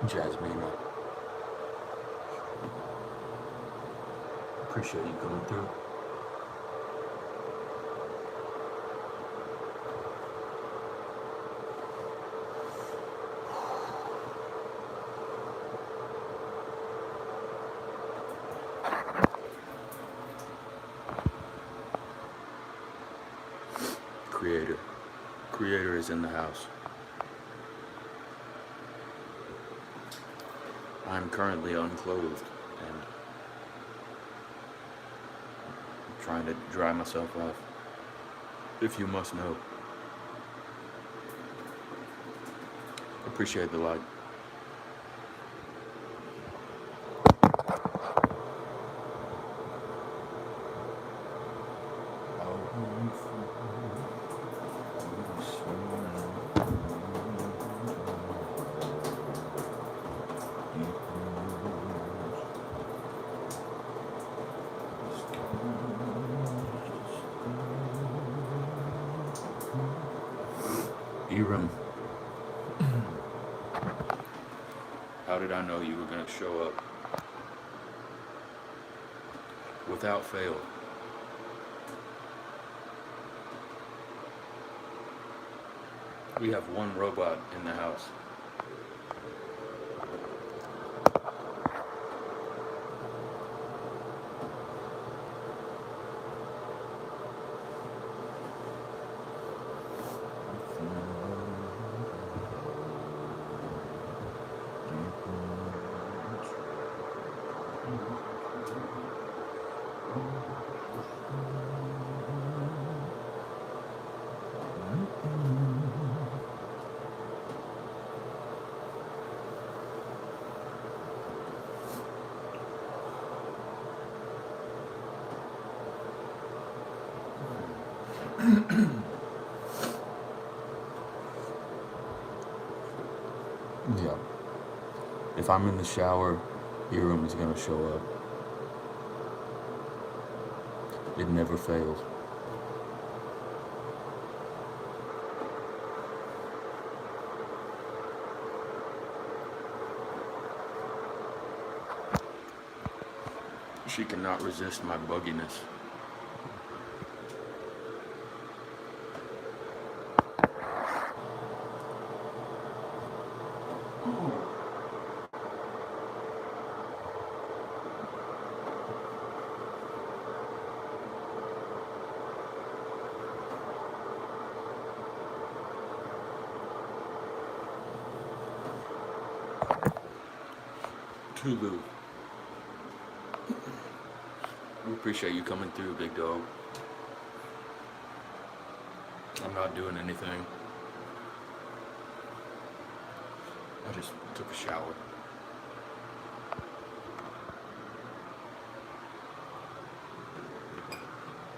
Jasmine, appreciate you coming through. Creator is in the house. I'm currently unclothed and trying to dry myself off, if you must know. Appreciate the light. Eram, how did I know you were going to show up? Without fail. We have one robot in the house. Yeah. If I'm in the shower, Eram is gonna show up. It never fails. She cannot resist my bugginess. Tulu. We appreciate you coming through, big dog. I'm not doing anything. I just took a shower.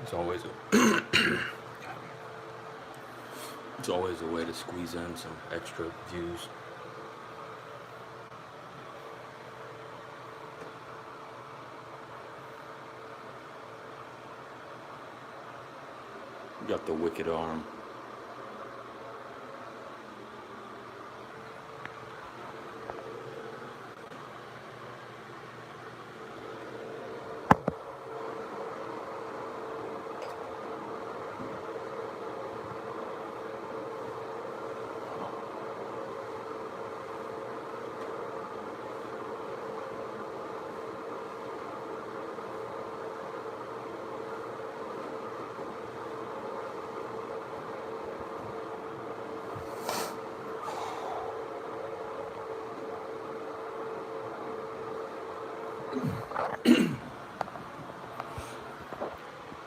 It's always a way to squeeze in some extra views. Got the wicked arm.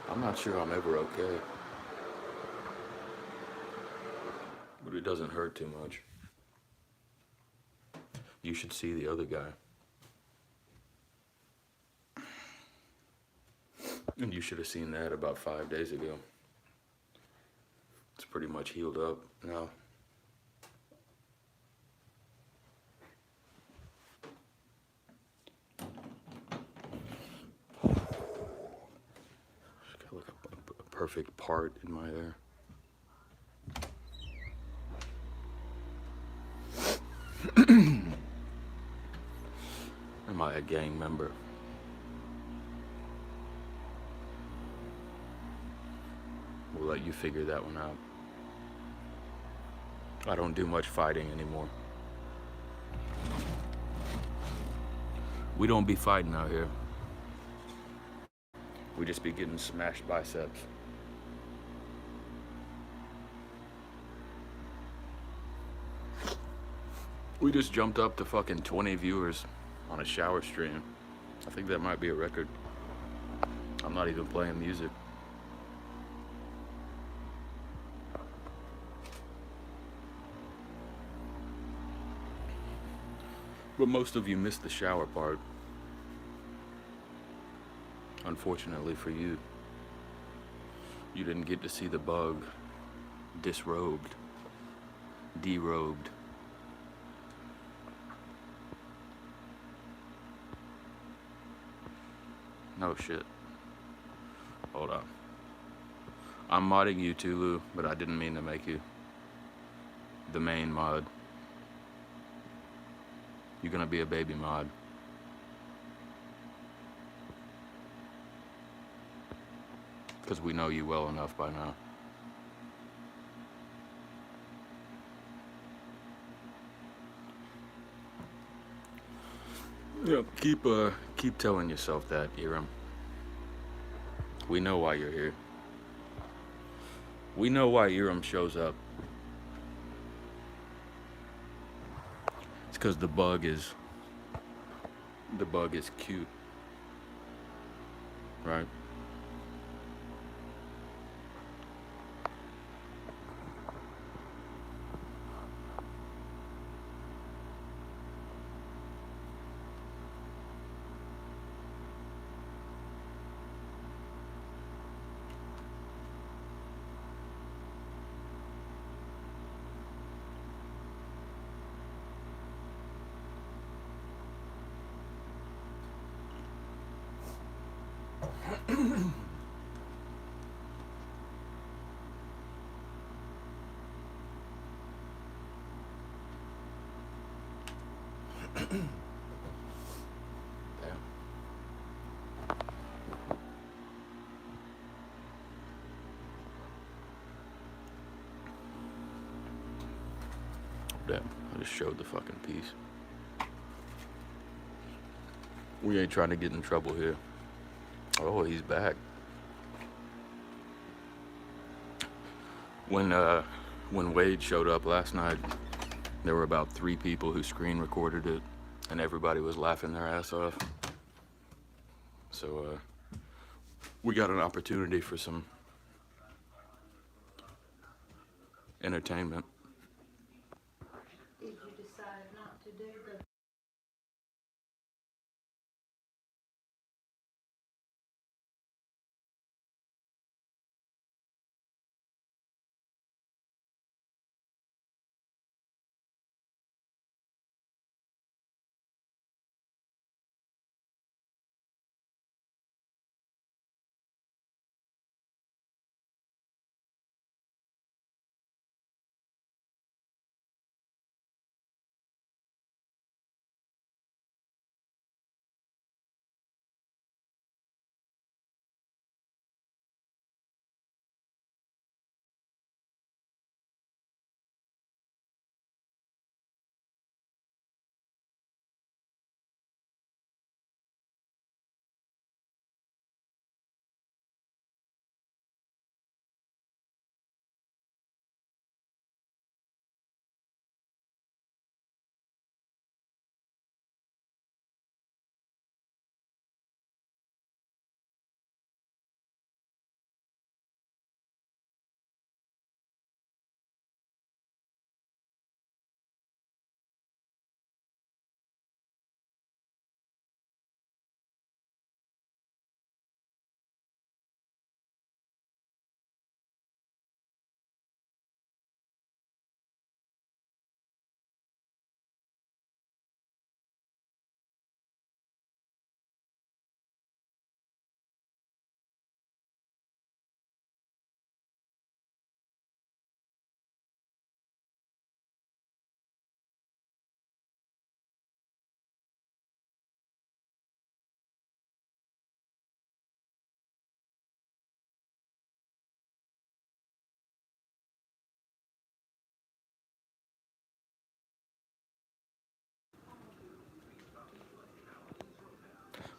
I'm not sure I'm ever okay. But it doesn't hurt too much. You should see the other guy. And you should have seen that about 5 days ago. It's pretty much healed up now. Just got like a perfect part in my hair. Am I a gang member? We'll let you figure that one out. I don't do much fighting anymore. We don't be fighting out here. We just be getting smashed biceps. We just jumped up to fucking 20 viewers on a shower stream. I think that might be a record. I'm not even playing music. But most of you missed the shower part. Unfortunately for you, you didn't get to see the bug disrobed, derobed. No shit. Hold on. I'm modding you, Tulu, but I didn't mean to make you the main mod. You're gonna be a baby mod. Because we know you well enough by now. Yeah, keep telling yourself that, Iram. We know why you're here. We know why Iram shows up. It's because the bug is cute, right? Damn, I just showed the fucking piece. We ain't trying to get in trouble here. Oh, he's back. When Wade showed up last night, there were about 3 people who screen recorded it, and everybody was laughing their ass off. So, we got an opportunity for some entertainment. Did you decide not to do the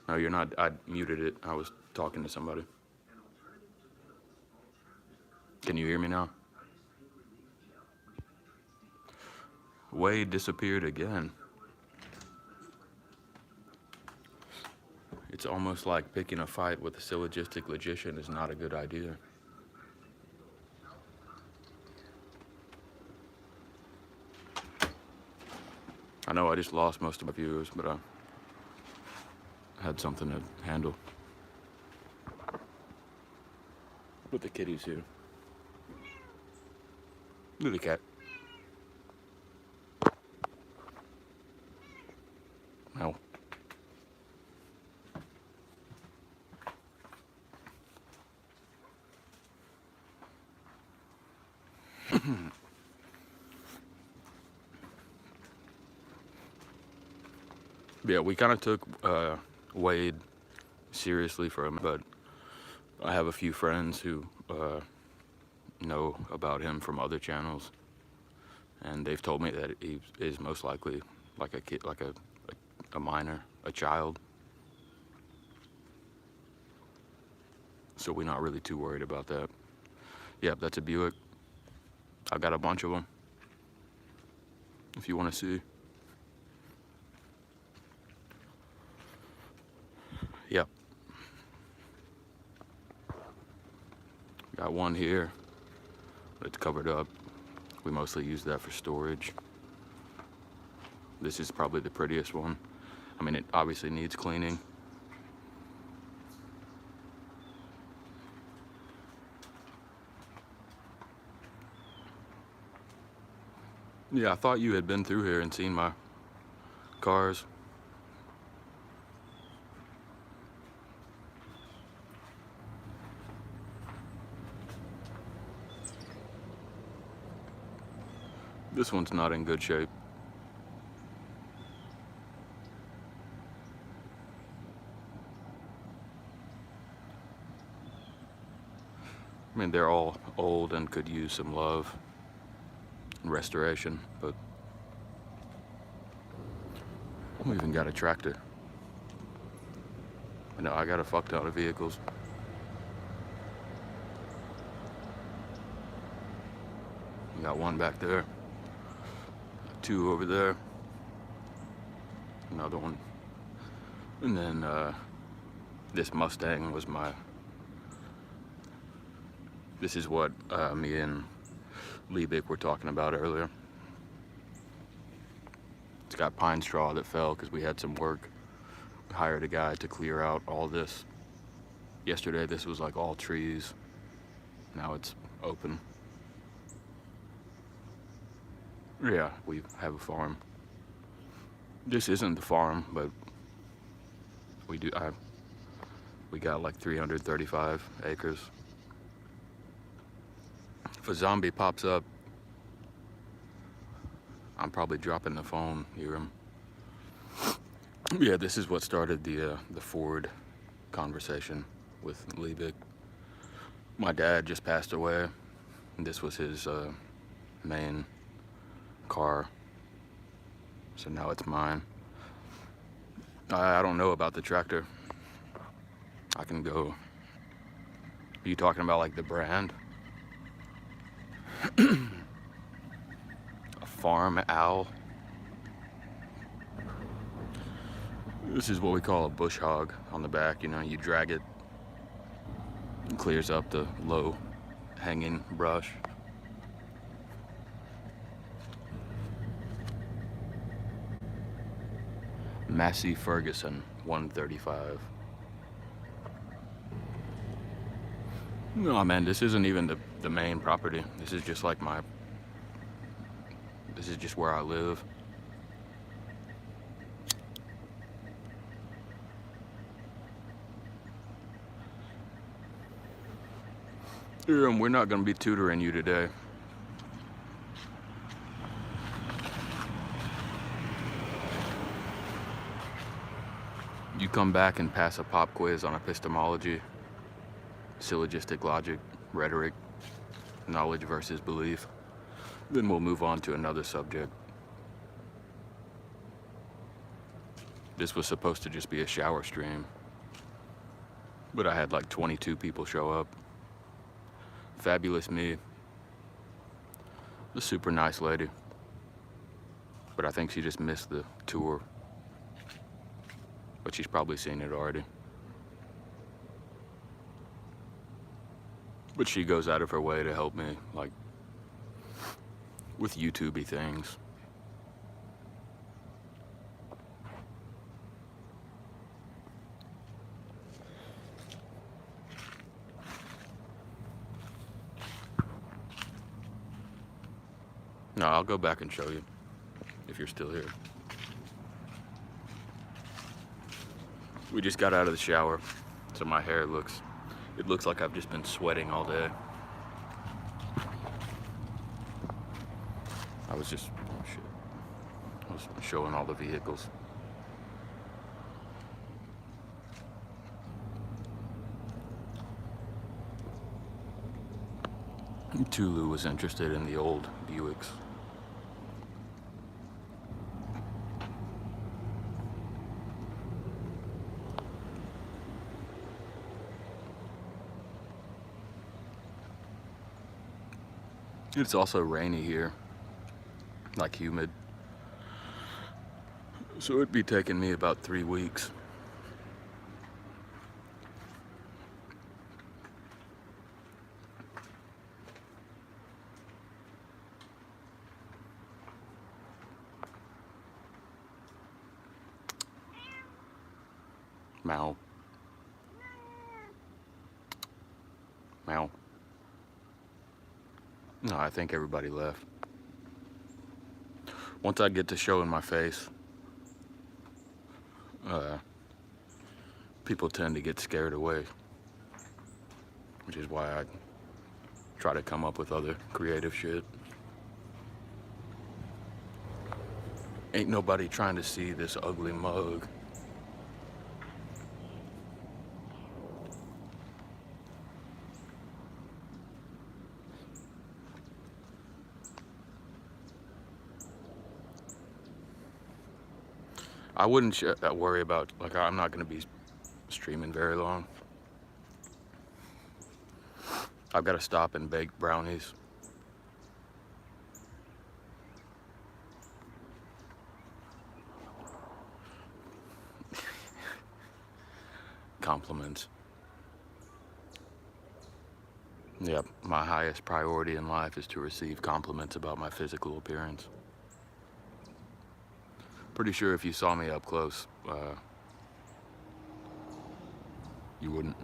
No, you're not. I muted it. I was talking to somebody. Can you hear me now? Wade disappeared again. It's almost like picking a fight with a syllogistic logician is not a good idea. I know I just lost most of my viewers, but I had something to handle. Look, the kitty's here. Look at the cat. No. Yeah, we kind of took Wade seriously for him, but I have a few friends who know about him from other channels, and they've told me that he is most likely like a kid, like a minor, a child. So we're not really too worried about that. Yep, that's a Buick. I got a bunch of them, if you want to see. Yep. Got one here. It's covered up. We mostly use that for storage. This is probably the prettiest one. I mean, it obviously needs cleaning. Yeah, I thought you had been through here and seen my cars. This one's not in good shape. I mean, they're all old and could use some love and restoration, but we even got a tractor. I know I got a fuck ton of vehicles. We got one back there, two over there, another one, and then this Mustang was my. This is what me and Liebig were talking about earlier. It's got pine straw that fell because we had some work. We hired a guy to clear out all this. Yesterday this was like all trees. Now it's open. Yeah, we have a farm. This isn't the farm, but we do. We got like 335 acres. If a zombie pops up, I'm probably dropping the phone. Hear him? Yeah, this is what started the Ford conversation with Liebig. My dad just passed away, and this was his main car, so now it's mine. I don't know about the tractor. I can go. Are you talking about like the brand? A farm owl. This is what we call a bush hog on the back. You know, you drag it, it clears up the low hanging brush. Massey Ferguson 135. No, man, this isn't even the main property. This is just like this is just where I live. We're not going to be tutoring you today. You come back and pass a pop quiz on epistemology, syllogistic logic, rhetoric, knowledge versus belief. Then we'll move on to another subject. This was supposed to just be a shower stream. But I had like 22 people show up. Fabulous me. A super nice lady. But I think she just missed the tour. But she's probably seen it already. But she goes out of her way to help me, like, with YouTube-y things. No, I'll go back and show you, if you're still here. We just got out of the shower, so my hair looks like I've just been sweating all day. I was showing all the vehicles. Tulu was interested in the old Buicks. It's also rainy here, like humid. So it'd be taking me about 3 weeks. Meow. Meow. No, I think everybody left. Once I get to showing my face, people tend to get scared away, which is why I try to come up with other creative shit. Ain't nobody trying to see this ugly mug. I wouldn't worry about, like, I'm not going to be streaming very long. I've got to stop and bake brownies. Compliments. Yep, my highest priority in life is to receive compliments about my physical appearance. Pretty sure if you saw me up close, you wouldn't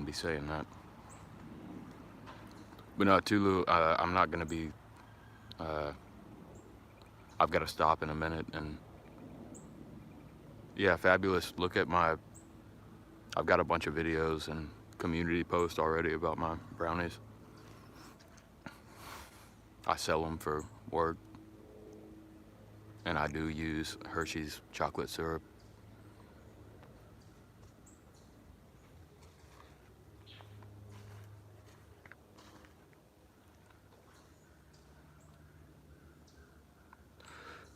be saying that. But no, Tulu, I'm not gonna be. I've got to stop in a minute, and yeah, Fabulous. Look at my. I've got a bunch of videos and community posts already about my brownies. I sell them for work. And I do use Hershey's chocolate syrup.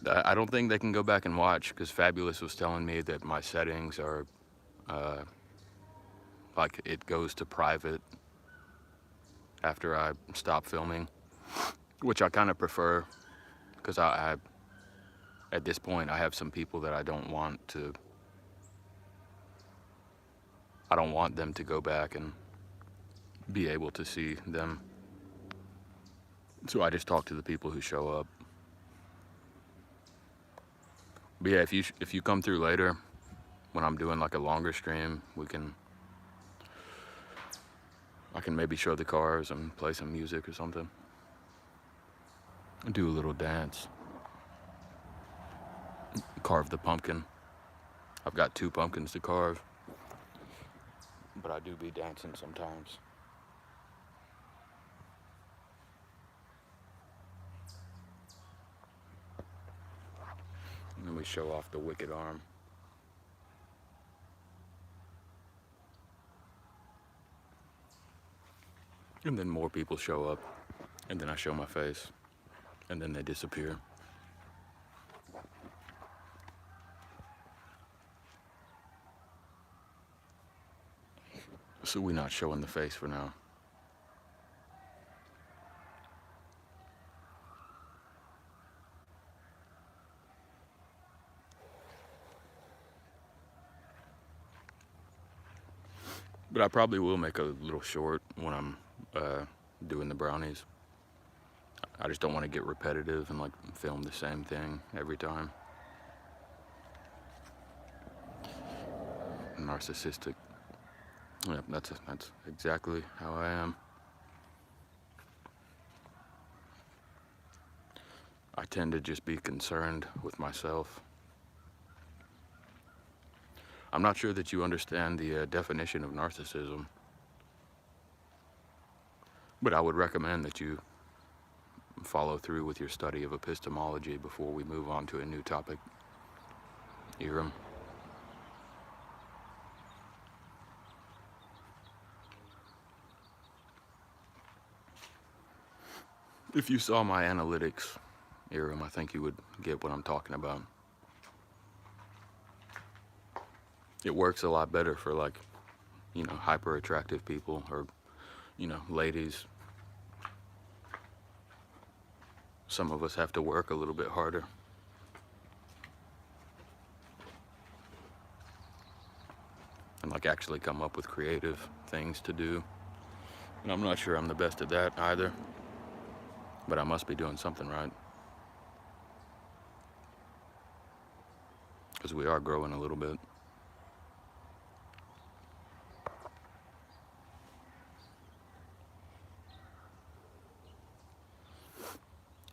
I don't think they can go back and watch, because Fabulous was telling me that my settings are, like, it goes to private after I stop filming, which I kind of prefer, because I at this point, I have some people that I don't want them to go back and be able to see them. So I just talk to the people who show up. But yeah, if you come through later, when I'm doing like a longer stream, I can maybe show the cars and play some music or something. And do a little dance. Carve the pumpkin. I've got 2 pumpkins to carve, but I do be dancing sometimes. And then we show off the wicked arm. And then more people show up, and then I show my face, and then they disappear. So we're not showing the face for now. But I probably will make a little short when I'm doing the brownies. I just don't want to get repetitive and like film the same thing every time. Narcissistic. Yeah, that's exactly how I am. I tend to just be concerned with myself. I'm not sure that you understand the definition of narcissism, but I would recommend that you follow through with your study of epistemology before we move on to a new topic. Iram. If you saw my analytics, Iram, I think you would get what I'm talking about. It works a lot better for like, you know, hyper attractive people or, you know, ladies. Some of us have to work a little bit harder. And like actually come up with creative things to do. And I'm not sure I'm the best at that either, but I must be doing something right. Because we are growing a little bit.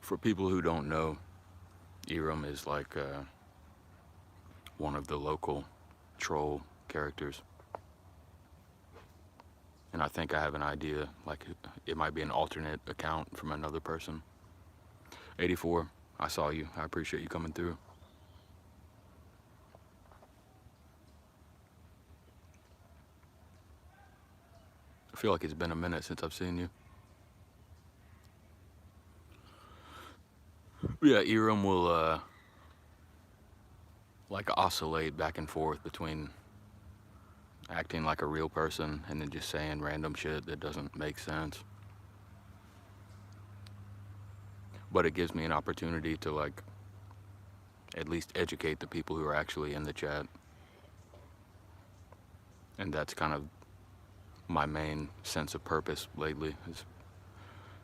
For people who don't know, Iram is like one of the local troll characters. And I think I have an idea, like it might be an alternate account from another person. 84, I saw you. I appreciate you coming through. I feel like it's been a minute since I've seen you. Yeah, Iram will like oscillate back and forth between acting like a real person and then just saying random shit that doesn't make sense. But it gives me an opportunity to like at least educate the people who are actually in the chat. And that's kind of my main sense of purpose lately, is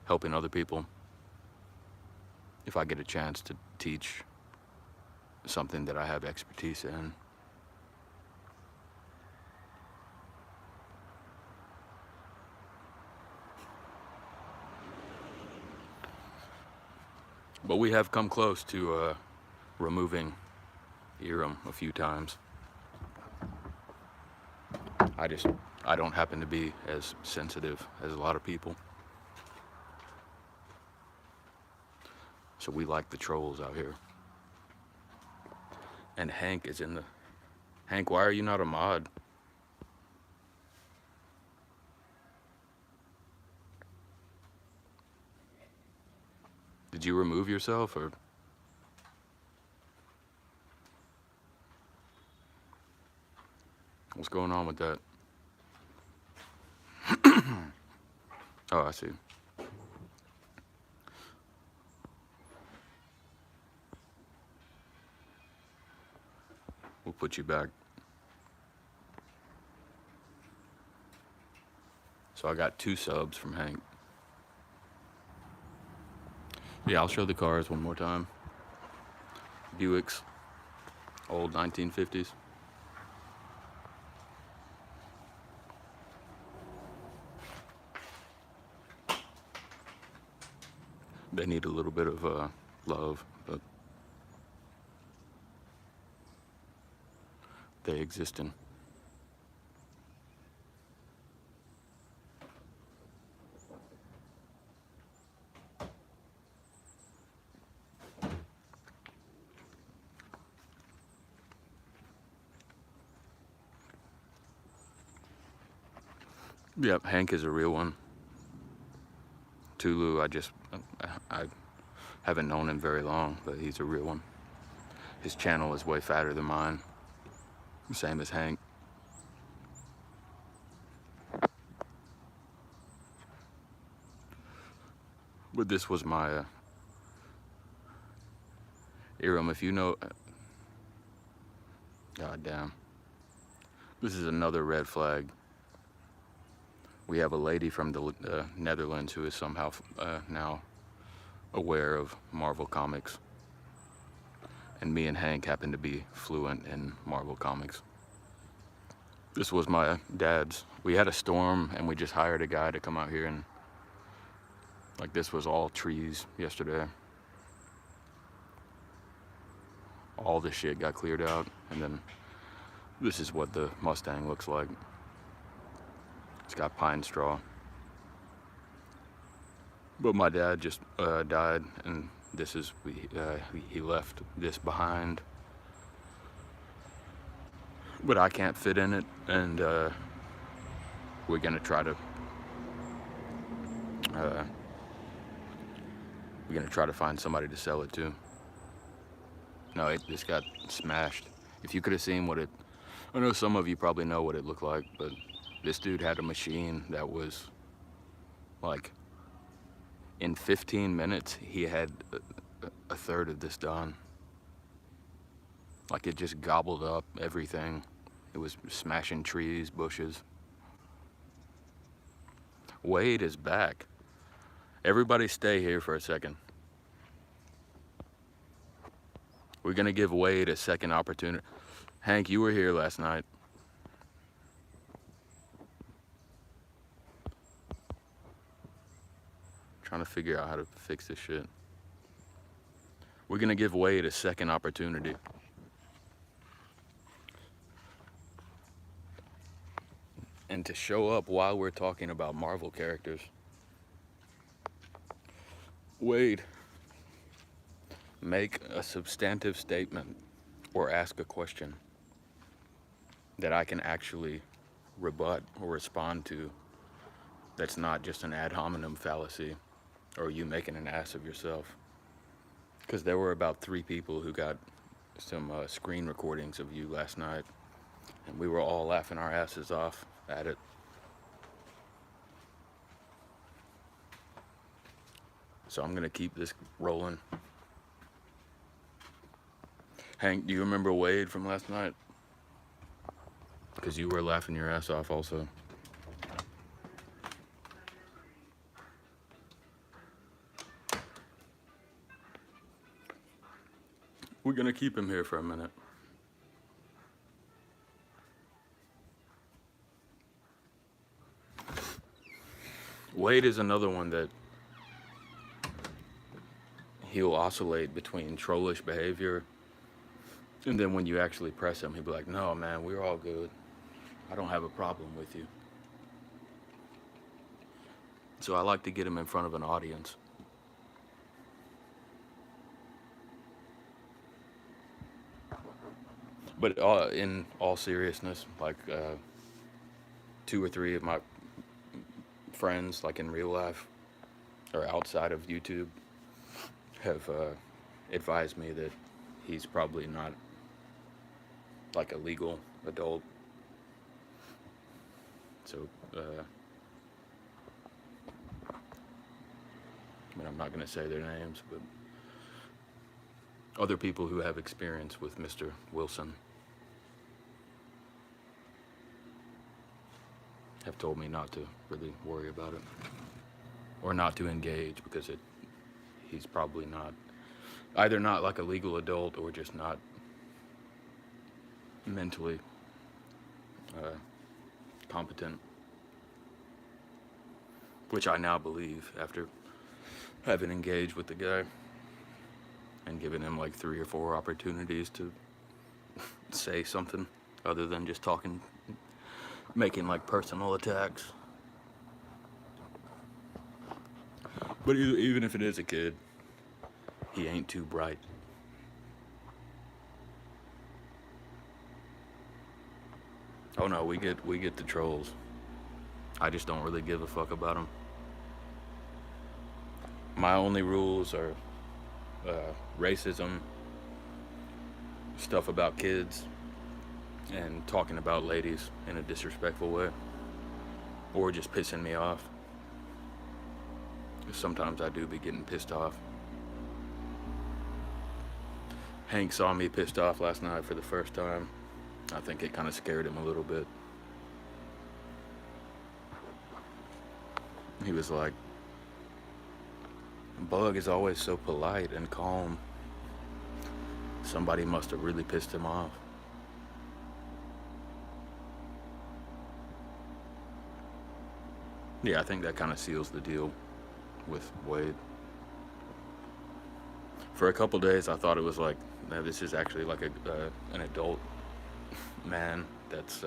helping other people. If I get a chance to teach something that I have expertise in. But we have come close to removing Iram a few times. I don't happen to be as sensitive as a lot of people. So we like the trolls out here. And Hank is in the... Hank, why are you not a mod? Did you remove yourself or... What's going on with that? Oh, I see. We'll put you back. So I got 2 subs from Hank. Yeah, I'll show the cars one more time. Buicks, old 1950s. They need a little bit of love, but they exist in. Yep, Hank is a real one. Tulu, I haven't known him very long, but he's a real one. His channel is way fatter than mine. Same as Hank. But this was my Iram, if you know, god damn, this is another red flag. We have a lady from the Netherlands who is somehow now aware of Marvel Comics. And me and Hank happen to be fluent in Marvel Comics. This was my dad's. We had a storm and we just hired a guy to come out here, and like this was all trees yesterday. All the shit got cleared out, and then this is what the Mustang looks like. It's got pine straw. But my dad just died, and this is, he left this behind. But I can't fit in it, and we're gonna try to find somebody to sell it to. No, it just got smashed. If you could have seen what it, I know some of you probably know what it looked like, but this dude had a machine that was like, in 15 minutes, he had a third of this done. Like it just gobbled up everything. It was smashing trees, bushes. Wade is back. Everybody stay here for a second. We're gonna give Wade a second opportunity. Hank, you were here last night. Trying to figure out how to fix this shit. We're gonna give Wade a second opportunity. And to show up while we're talking about Marvel characters. Wade, make a substantive statement or ask a question that I can actually rebut or respond to, that's not just an ad hominem fallacy or you making an ass of yourself. Because there were about 3 people who got some screen recordings of you last night, and we were all laughing our asses off at it. So I'm gonna keep this rolling. Hank, do you remember Wade from last night? Because you were laughing your ass off also. We're gonna keep him here for a minute. Wade is another one that he'll oscillate between trollish behavior, and then when you actually press him, he'll be like, no, man, we're all good. I don't have a problem with you. So I like to get him in front of an audience. But in all seriousness, like 2 or 3 of my friends, like in real life or outside of YouTube, have advised me that he's probably not like a legal adult. So, I mean, I'm not going to say their names, but other people who have experience with Mr. Wilson have told me not to really worry about it or not to engage, because he's probably not, either not like a legal adult or just not mentally competent, which I now believe after having engaged with the guy and given him like 3 or 4 opportunities to say something other than just talking, making like personal attacks. But even if it is a kid, he ain't too bright. Oh no, we get the trolls. I just don't really give a fuck about them. My only rules are racism, stuff about kids, and talking about ladies in a disrespectful way, or just pissing me off. Sometimes I do be getting pissed off. Hank saw me pissed off last night for the first time. I think it kind of scared him a little bit. He was like, Bug is always so polite and calm. Somebody must have really pissed him off. Yeah, I think that kind of seals the deal with Wade. For a couple days, I thought it was like, this is actually like an adult man that's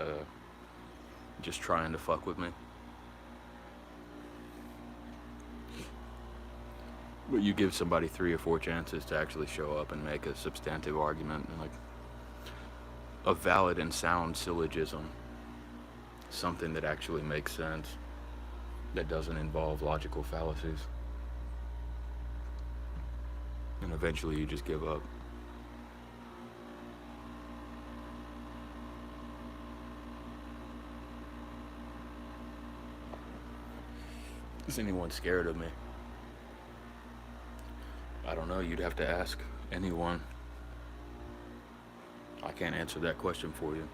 just trying to fuck with me. But you give somebody 3 or 4 chances to actually show up and make a substantive argument and like a valid and sound syllogism, something that actually makes sense, that doesn't involve logical fallacies. And eventually you just give up. Is anyone scared of me? I don't know, you'd have to ask anyone. I can't answer that question for you.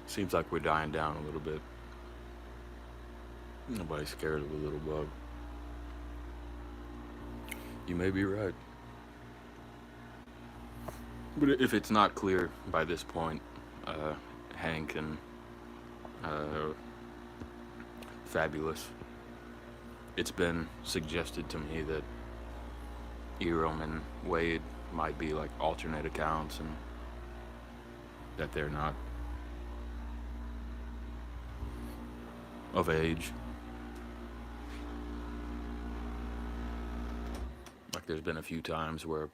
Seems like we're dying down a little bit. Nobody's scared of a little bug. You may be right. But if it's not clear by this point, Hank and Fabulous, it's been suggested to me that Erom and Wade might be like alternate accounts and that they're not of age. Like there's been a few times where,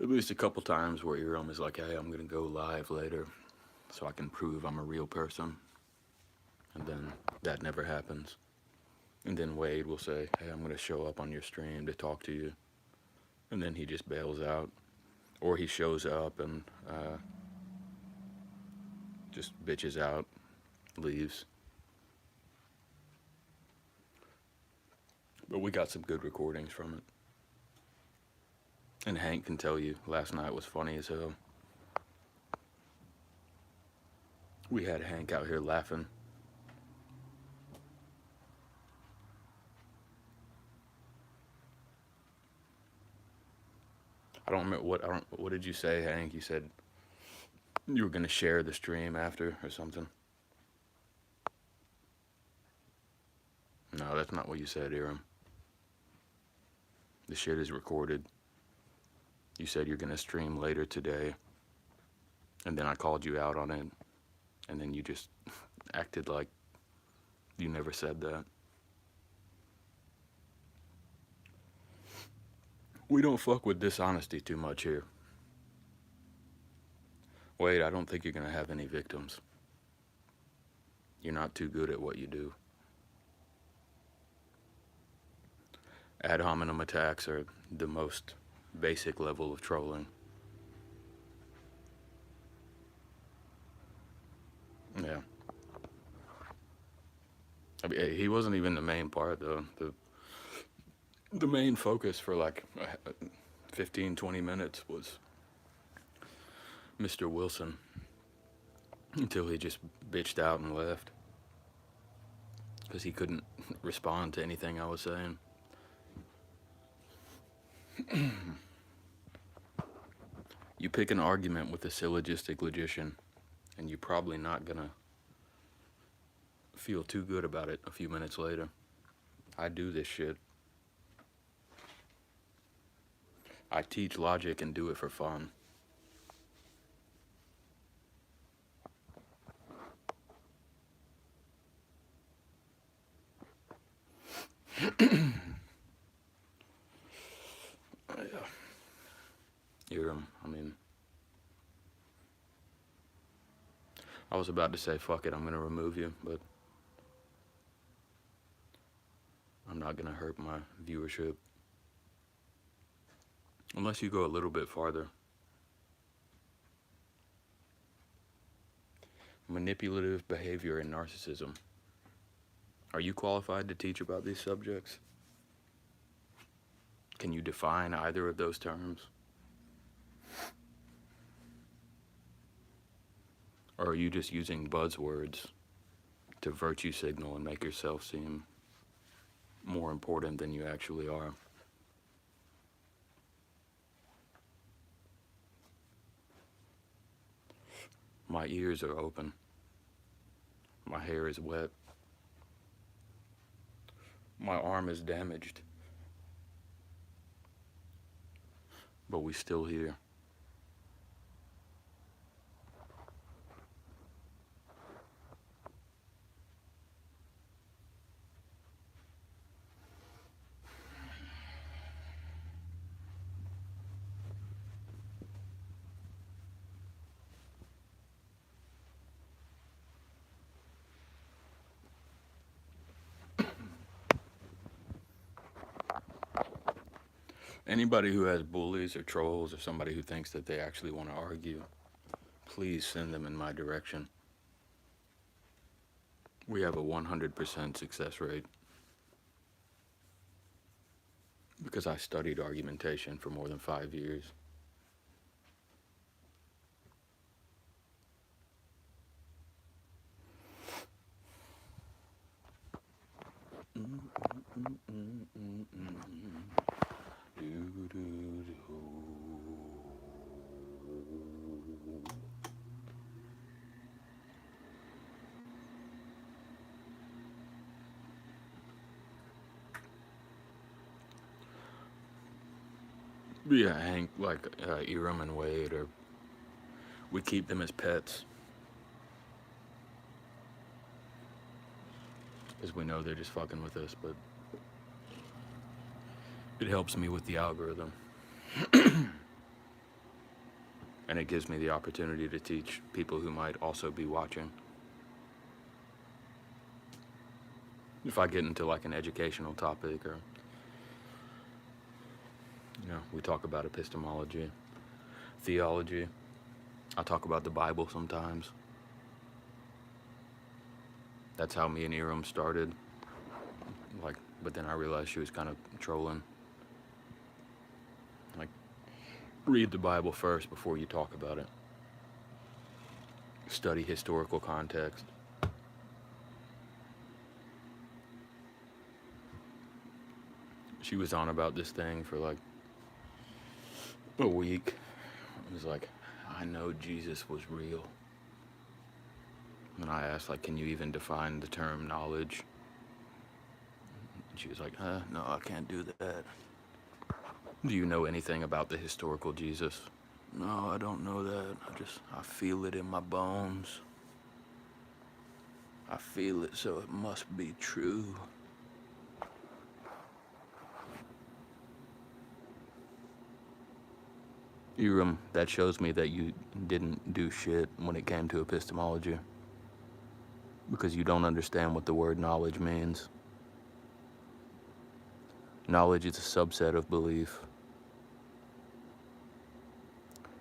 at least a couple times where Erom is like, hey, I'm gonna go live later so I can prove I'm a real person. And then that never happens. And then Wade will say, hey, I'm gonna show up on your stream to talk to you. And then he just bails out. Or he shows up and just bitches out, leaves. But we got some good recordings from it. And Hank can tell you, last night was funny as hell. We had Hank out here laughing. I don't remember what did you say, Hank? You said you were gonna share the stream after or something. No, that's not what you said, Erom. The shit is recorded. You said you're gonna stream later today. And then I called you out on it. And then you just acted like you never said that. We don't fuck with dishonesty too much here. Wade, I don't think you're gonna have any victims. You're not too good at what you do. Ad hominem attacks are the most basic level of trolling. Yeah. I mean, he wasn't even the main part, though. The main focus for like 15, 20 minutes was Mr. Wilson until he just bitched out and left because he couldn't respond to anything I was saying. You pick an argument with a syllogistic logician and you're probably not gonna feel too good about it a few minutes later. I do this shit. I teach logic and do it for fun. Hiram, I mean, I was about to say, fuck it, I'm gonna remove you, but I'm not gonna hurt my viewership. Unless you go a little bit farther. Manipulative behavior and narcissism. Are you qualified to teach about these subjects? Can you define either of those terms? Or are you just using buzzwords to virtue signal and make yourself seem more important than you actually are? My ears are open. My hair is wet. My arm is damaged. But we still here. Anybody who has bullies or trolls or somebody who thinks that they actually want to argue, please send them in my direction. We have a 100% success rate. Because I studied argumentation for more than 5 years. Yeah, Hank, like Eram and Wade, or we keep them as pets. Because we know they're just fucking with us, but it helps me with the algorithm. And it gives me the opportunity to teach people who might also be watching. If I get into like an educational topic, or we talk about epistemology, theology. I talk about the Bible sometimes. That's how me and Eram started. But then I realized she was kind of trolling. Like, read the Bible first before you talk about it. Study historical context. She was on about this thing for like a week. It was like, I know Jesus was real. And I asked, like, can you even define the term knowledge? And she was like, no, I can't do that. Do you know anything about the historical Jesus? No, I don't know that. I feel it in my bones. I feel it, so it must be true. Eram, that shows me that you didn't do shit when it came to epistemology. Because you don't understand what the word knowledge means. Knowledge is a subset of belief.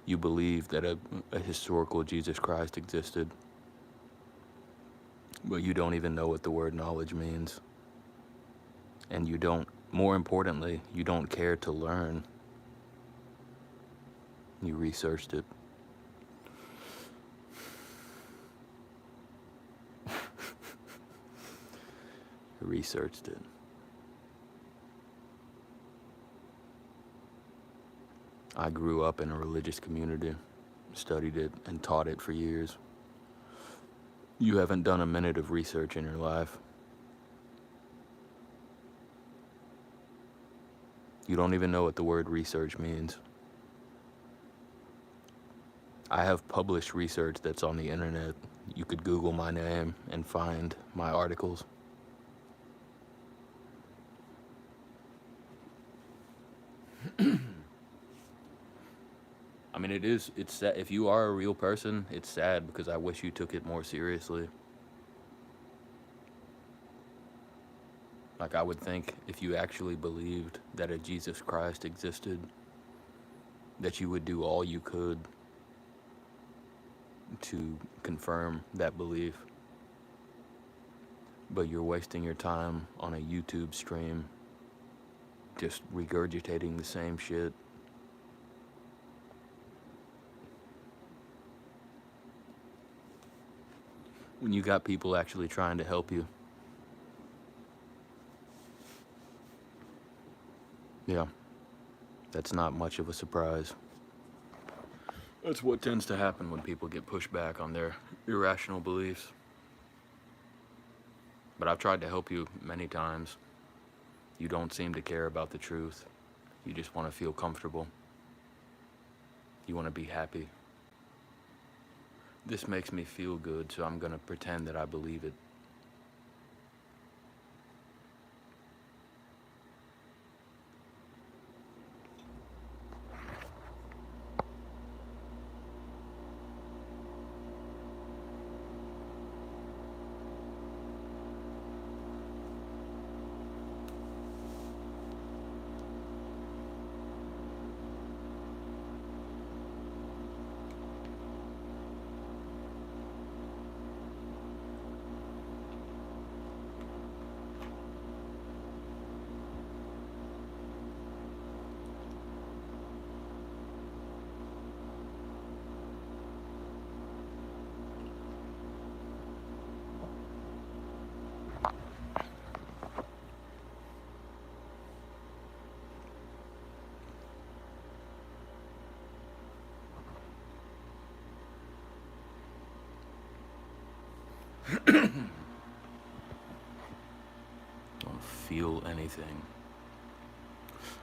You believe that a historical Jesus Christ existed, but you don't even know what the word knowledge means. And you don't, more importantly, you don't care to learn. You researched it. Researched it. I grew up in a religious community, studied it, and taught it for years. You haven't done a minute of research in your life. You don't even know what the word research means. I have published research that's on the internet. You could Google my name and find my articles. I mean, it's sad. If you are a real person, it's sad because I wish you took it more seriously. Like, I would think if you actually believed that a Jesus Christ existed, that you would do all you could to confirm that belief. But you're wasting your time on a YouTube stream just regurgitating the same shit. When you got people actually trying to help you. Yeah, that's not much of a surprise. That's what tends to happen when people get pushed back on their irrational beliefs. But I've tried to help you many times. You don't seem to care about the truth. You just want to feel comfortable. You want to be happy. This makes me feel good, so I'm gonna pretend that I believe it. Don't feel anything.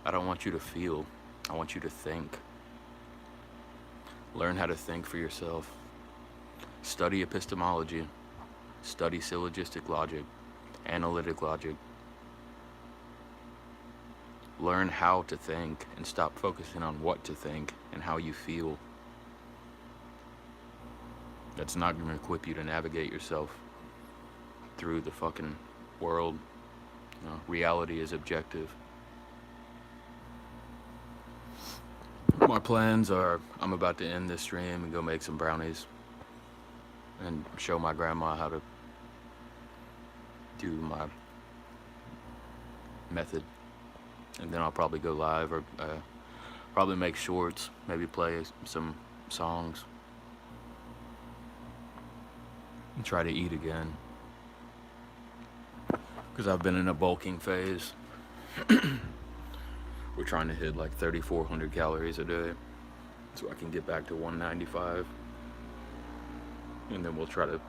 I don't want you to feel. I want you to think. Learn how to think for yourself. Study epistemology. Study syllogistic logic, analytic logic. Learn how to think and stop focusing on what to think and how you feel. That's not going to equip you to navigate yourself through the fucking world. You know, reality is objective. My plans are, I'm about to end this stream and go make some brownies and show my grandma how to do my method. And then I'll probably go live or probably make shorts, maybe play some songs. And try to eat again. Because I've been in a bulking phase. We're trying to hit like 3,400 calories a day. So I can get back to 195. And then we'll try to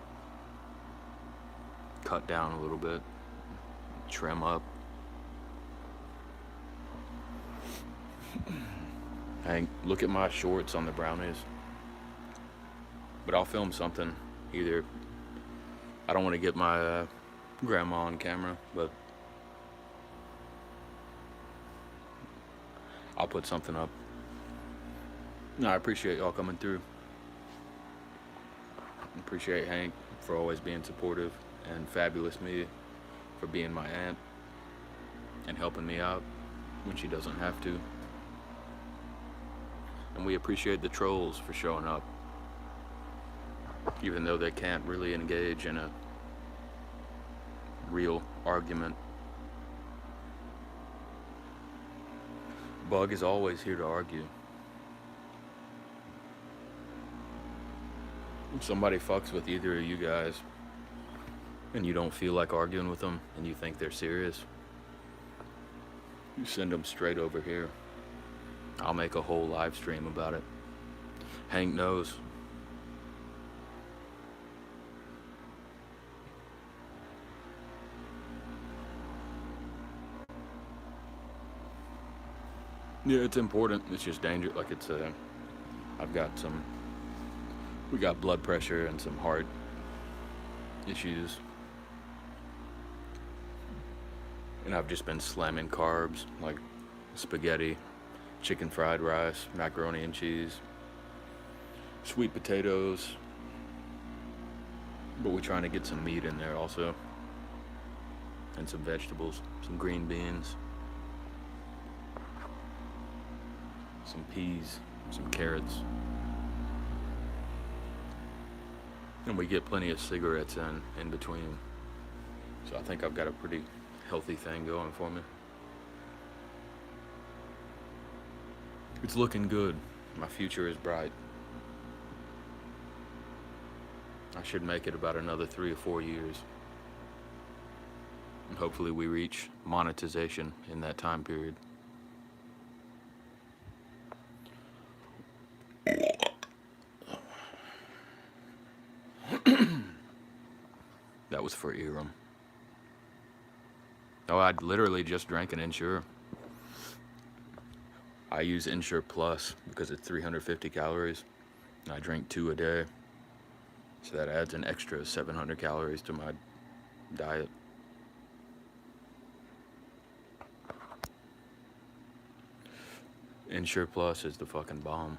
cut down a little bit. Trim up. Hank, look at my shorts on the brownies. But I'll film something. Either, I don't want to get my grandma on camera, but I'll put something up. No, I appreciate y'all coming through. Appreciate Hank for always being supportive, and Fabulous Me for being my aunt and helping me out when she doesn't have to. And we appreciate the trolls for showing up, even though they can't really engage in a real argument. Bug is always here to argue. If somebody fucks with either of you guys and you don't feel like arguing with them and you think they're serious, you send them straight over here. I'll make a whole live stream about it. Hank knows. Yeah, it's important. It's just dangerous. Like I've got we got blood pressure and some heart issues. And I've just been slamming carbs like spaghetti, chicken fried rice, macaroni and cheese, sweet potatoes. But we're trying to get some meat in there also. And some vegetables, some green beans, some peas, some carrots. And we get plenty of cigarettes in between. So I think I've got a pretty healthy thing going for me. It's looking good. My future is bright. I should make it about another 3 or 4 years. And hopefully we reach monetization in that time period. That was for Erum. Oh, I literally just drank an Ensure. I use Ensure Plus because it's 350 calories. And I drink 2 a day. So that adds an extra 700 calories to my diet. Ensure Plus is the fucking bomb.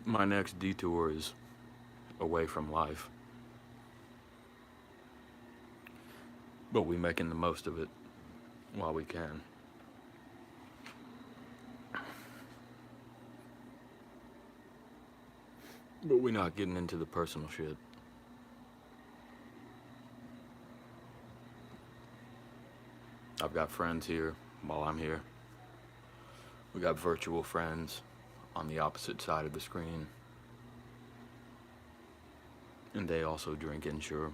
My next detour is away from life. But we're making the most of it while we can. But we're not getting into the personal shit. I've got friends here while I'm here. We got virtual friends on the opposite side of the screen. And they also drink Ensure.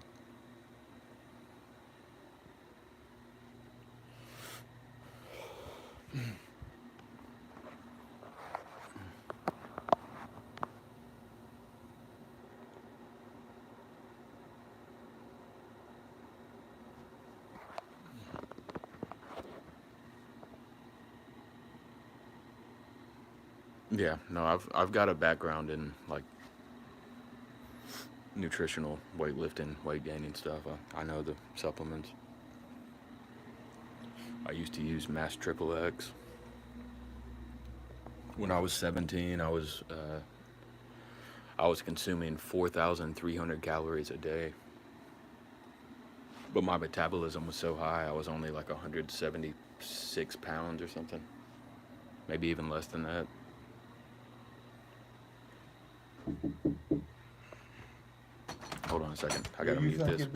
Yeah, no, I've got a background in like nutritional weightlifting, weight gaining stuff. I know the supplements. I used to use Mass Triple X. When I was 17, I was consuming 4,300 calories a day. But my metabolism was so high, I was only like 176 pounds or something. Maybe even less than that. Hold on a second. I gotta mute this.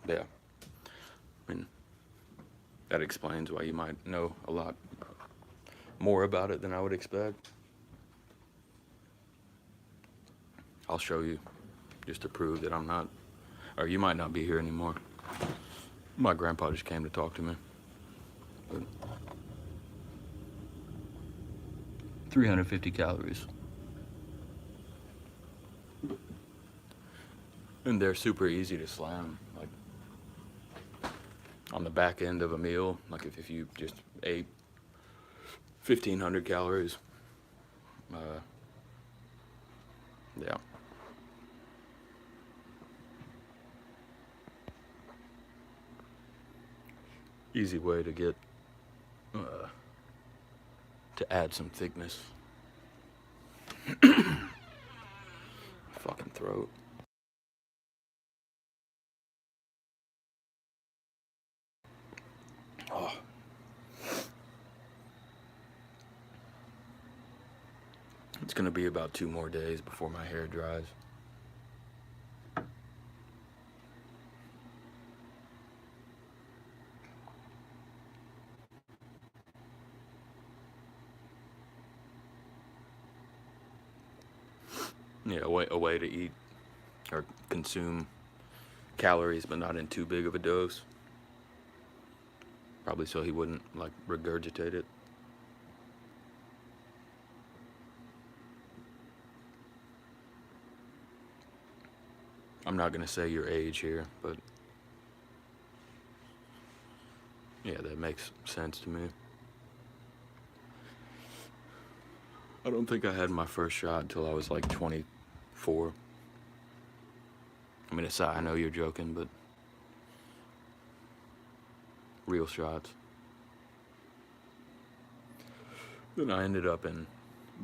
Yeah. I mean, that explains why you might know a lot more about it than I would expect. I'll show you just to prove that I'm not, or you might not be here anymore. My grandpa just came to talk to me. But 350 calories. And they're super easy to slam. Like, on the back end of a meal, like if you just ate 1,500 calories, yeah. Easy way to get, to add some thickness. Fucking throat. Oh. It's gonna be about 2 more days before my hair dries. Yeah, a way to eat or consume calories, but not in too big of a dose. Probably so he wouldn't, like, regurgitate it. I'm not gonna say your age here, but yeah, that makes sense to me. I don't think I had my first shot until I was like 24. I mean, aside, I know you're joking, but real shots. Then I ended up in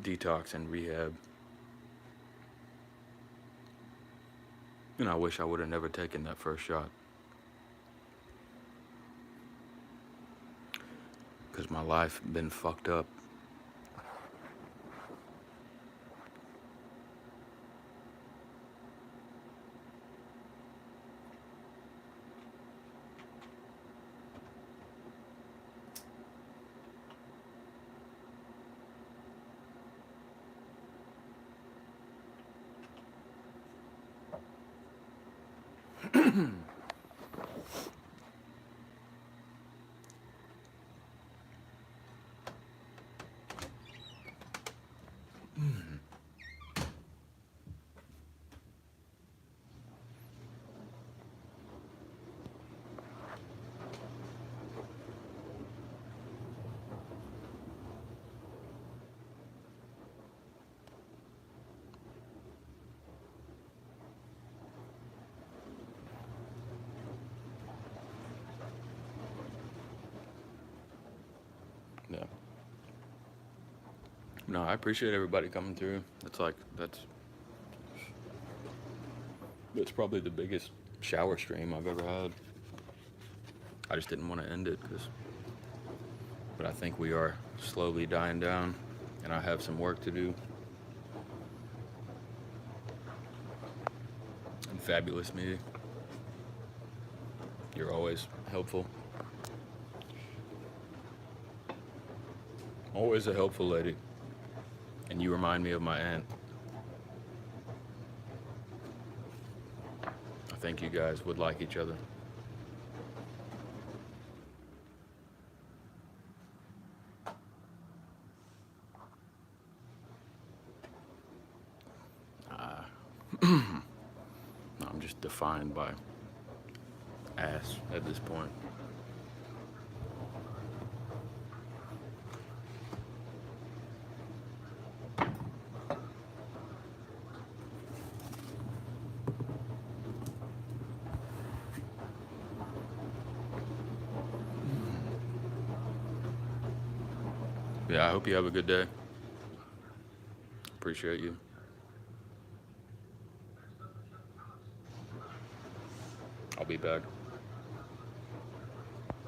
detox and rehab. And I wish I would have never taken that first shot. Because my life been fucked up. Yeah. No, I appreciate everybody coming through. That's probably the biggest shower stream I've ever had. I just didn't want to end it but I think we are slowly dying down, and I have some work to do. And fabulous me, you're always helpful. Always a helpful lady. And you remind me of my aunt. I think you guys would like each other. I'm just defined by ass at this point. Yeah, I hope you have a good day. Appreciate you. I'll be back.